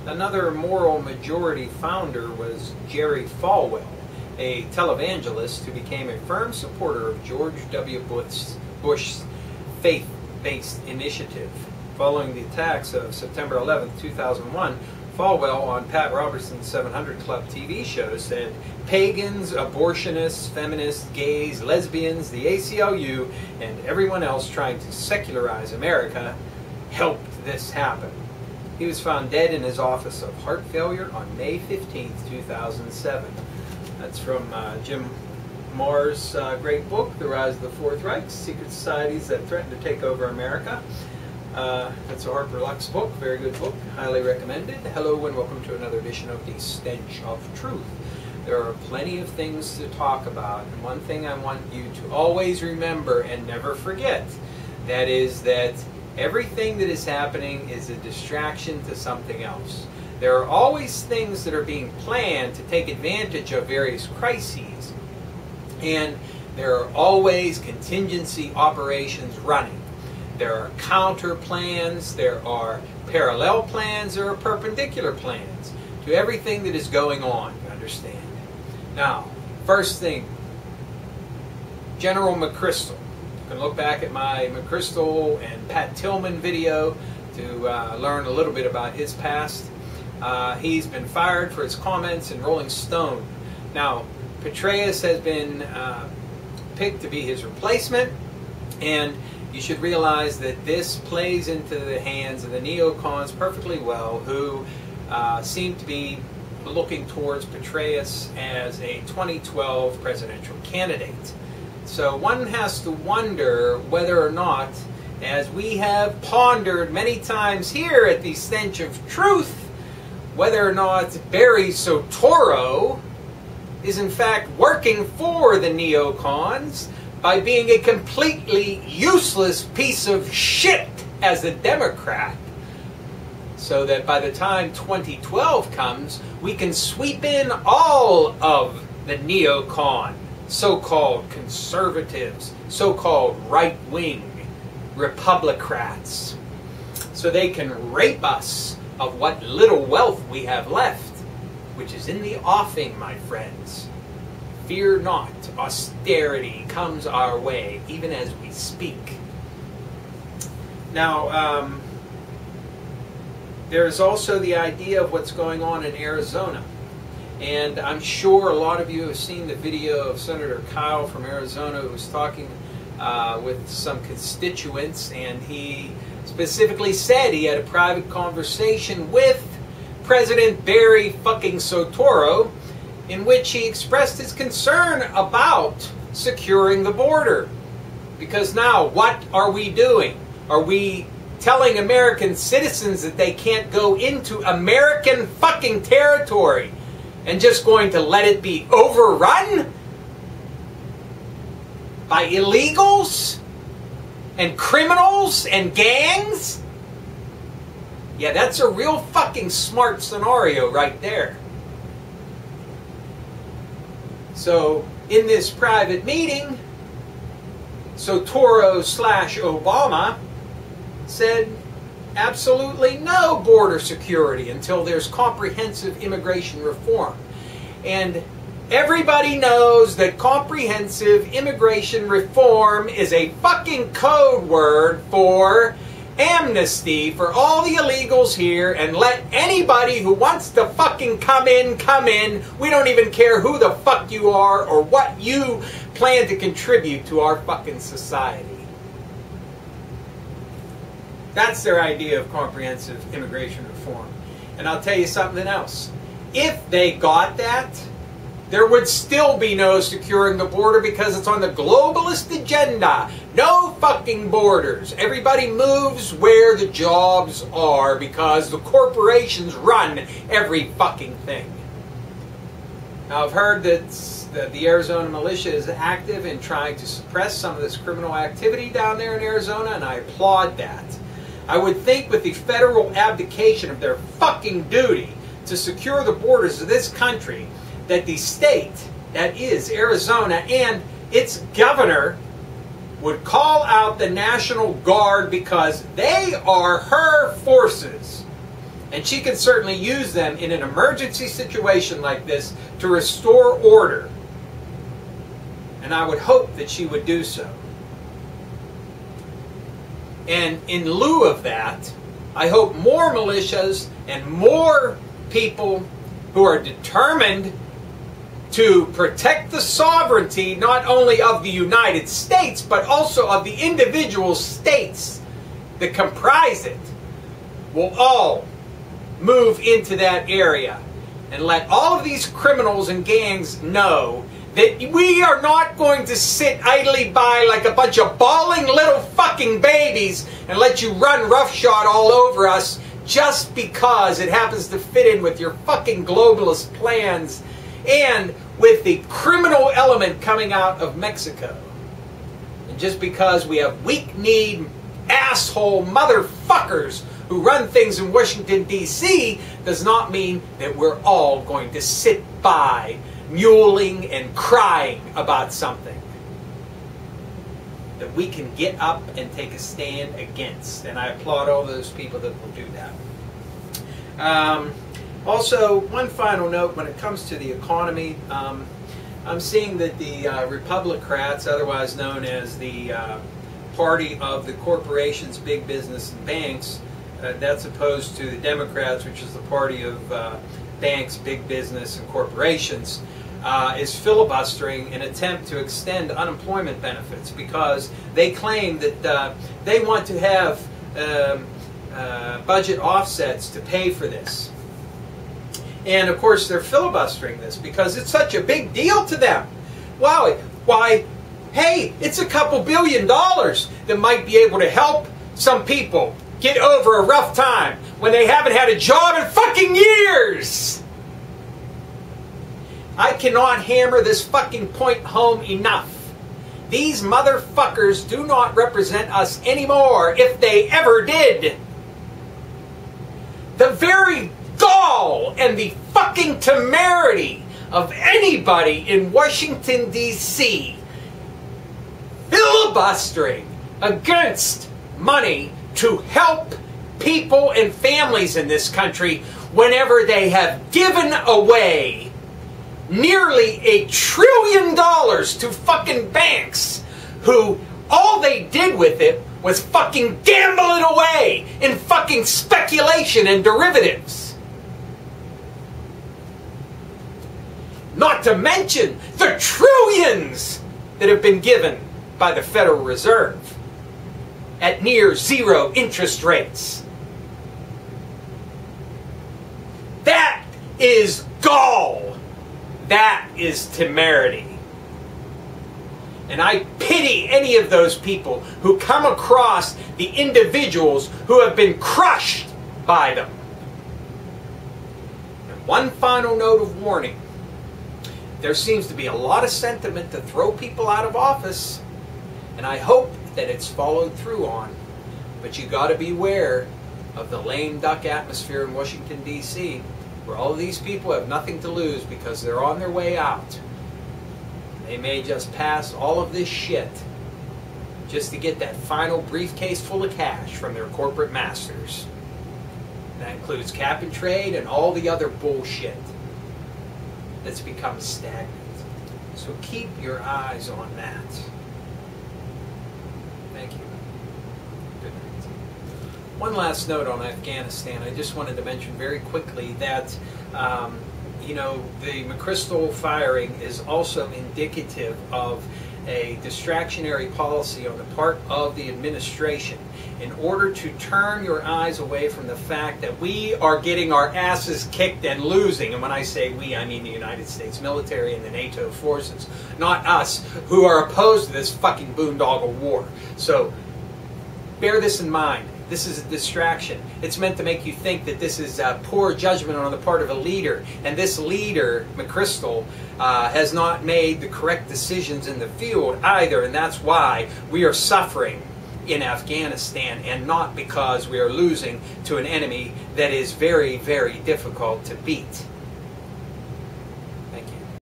Another moral majority founder was Jerry Falwell, a televangelist who became a firm supporter of George W. Bush's faith-based initiative. Following the attacks of September 11, 2001, Falwell on Pat Robertson's 700 Club TV show said, "Pagans, abortionists, feminists, gays, lesbians, the ACLU, and everyone else trying to secularize America helped this happen." He was found dead in his office of heart failure on May 15, 2007. That's from Jim Marr's great book, The Rise of the Fourth Reich, Secret Societies That Threaten to Take Over America. That's a Harper Lux book, very good book, highly recommended. Hello and welcome to another edition of the Stench of Truth. There are plenty of things to talk about, and one thing I want you to always remember and never forget, that is that everything that is happening is a distraction to something else. There are always things that are being planned to take advantage of various crises, and there are always contingency operations running. There are counter plans, there are parallel plans, there are perpendicular plans to everything that is going on, you understand. Now, first thing, General McChrystal. You can look back at my McChrystal and Pat Tillman video to learn a little bit about his past. He's been fired for his comments in Rolling Stone. Now, Petreaus has been picked to be his replacement, and you should realize that this plays into the hands of the neocons perfectly well, who seem to be looking towards Petreaus as a 2012 presidential candidate. So one has to wonder whether or not, as we have pondered many times here at the Stench of Truth, whether or not Barry Soetoro is in fact working for the neocons by being a completely useless piece of shit as a Democrat, so that by the time 2012 comes, we can sweep in all of the neocon, so-called conservatives, so-called right-wing Republicrats, so they can rape us of what little wealth we have left, which is in the offing, my friends. Fear not, austerity comes our way, even as we speak. Now, there's also the idea of what's going on in Arizona. And I'm sure a lot of you have seen the video of Senator Kyle from Arizona, who was talking with some constituents, and he specifically said he had a private conversation with President Barry fucking Soetoro, in which he expressed his concern about securing the border. Because now, what are we doing? Are we telling American citizens that they can't go into American fucking territory and just going to let it be overrun by illegals and criminals and gangs? Yeah, that's a real fucking smart scenario right there. So, in this private meeting, Soetoro/Obama said absolutely no border security until there's comprehensive immigration reform. And everybody knows that comprehensive immigration reform is a fucking code word for amnesty for all the illegals here, and let anybody who wants to fucking come in. We don't even care who the fuck you are or what you plan to contribute to our fucking society. That's their idea of comprehensive immigration reform. And I'll tell you something else. If they got that, there would still be no securing the border, because it's on the globalist agenda. No fucking borders. Everybody moves where the jobs are, because the corporations run every fucking thing. Now, I've heard that the Arizona militia is active in trying to suppress some of this criminal activity down there in Arizona, and I applaud that. I would think with the federal abdication of their fucking duty to secure the borders of this country, that the state, that is Arizona, and its governor would call out the National Guard, because they are her forces And she can certainly use them in an emergency situation like this to restore order. And I would hope that she would do so. And in lieu of that, I hope more militias and more people who are determined to protect the sovereignty not only of the United States, but also of the individual states that comprise it, will all move into that area and let all of these criminals and gangs know that we are not going to sit idly by like a bunch of bawling little fucking babies and let you run roughshod all over us just because it happens to fit in with your fucking globalist plans and with the criminal element coming out of Mexico. And just because we have weak-kneed, asshole motherfuckers who run things in Washington, D.C. does not mean that we're all going to sit by mewling and crying about something that we can get up and take a stand against. And I applaud all those people that will do that. Also, one final note when it comes to the economy, I'm seeing that the Republicrats, otherwise known as the party of the corporations, big business, and banks, that's opposed to the Democrats, which is the party of banks, big business, and corporations, is filibustering an attempt to extend unemployment benefits because they claim that they want to have budget offsets to pay for this. And of course they're filibustering this because it's such a big deal to them. Wow, why, hey, it's a couple $2 billion that might be able to help some people get over a rough time when they haven't had a job in fucking years. I cannot hammer this fucking point home enough. These motherfuckers do not represent us anymore, if they ever did. The very gall and the fucking temerity of anybody in Washington, D.C. filibustering against money to help people and families in this country whenever they have given away nearly $1 trillion to fucking banks who all they did with it was fucking gamble it away in fucking speculation and derivatives. Not to mention the trillions that have been given by the Federal Reserve at near zero interest rates. That is gall. That is temerity. And I pity any of those people who come across the individuals who have been crushed by them. And one final note of warning. There seems to be a lot of sentiment to throw people out of office, and I hope that it's followed through on. But you got to beware of the lame duck atmosphere in Washington, D.C., where all of these people have nothing to lose because they're on their way out. They may just pass all of this shit just to get that final briefcase full of cash from their corporate masters. That includes cap and trade and all the other bullshit that's become stagnant. So keep your eyes on that. Thank you. Good night. One last note on Afghanistan. I just wanted to mention very quickly that you know, the McChrystal firing is also indicative of a distractionary policy on the part of the administration in order to turn your eyes away from the fact that we are getting our asses kicked and losing. And when I say we, I mean the United States military and the NATO forces, not us who are opposed to this fucking boondoggle war. So bear this in mind. This is a distraction. It's meant to make you think that this is poor judgment on the part of a leader. And this leader, McChrystal, has not made the correct decisions in the field either. And that's why we are suffering in Afghanistan, and not because we are losing to an enemy that is very, very difficult to beat.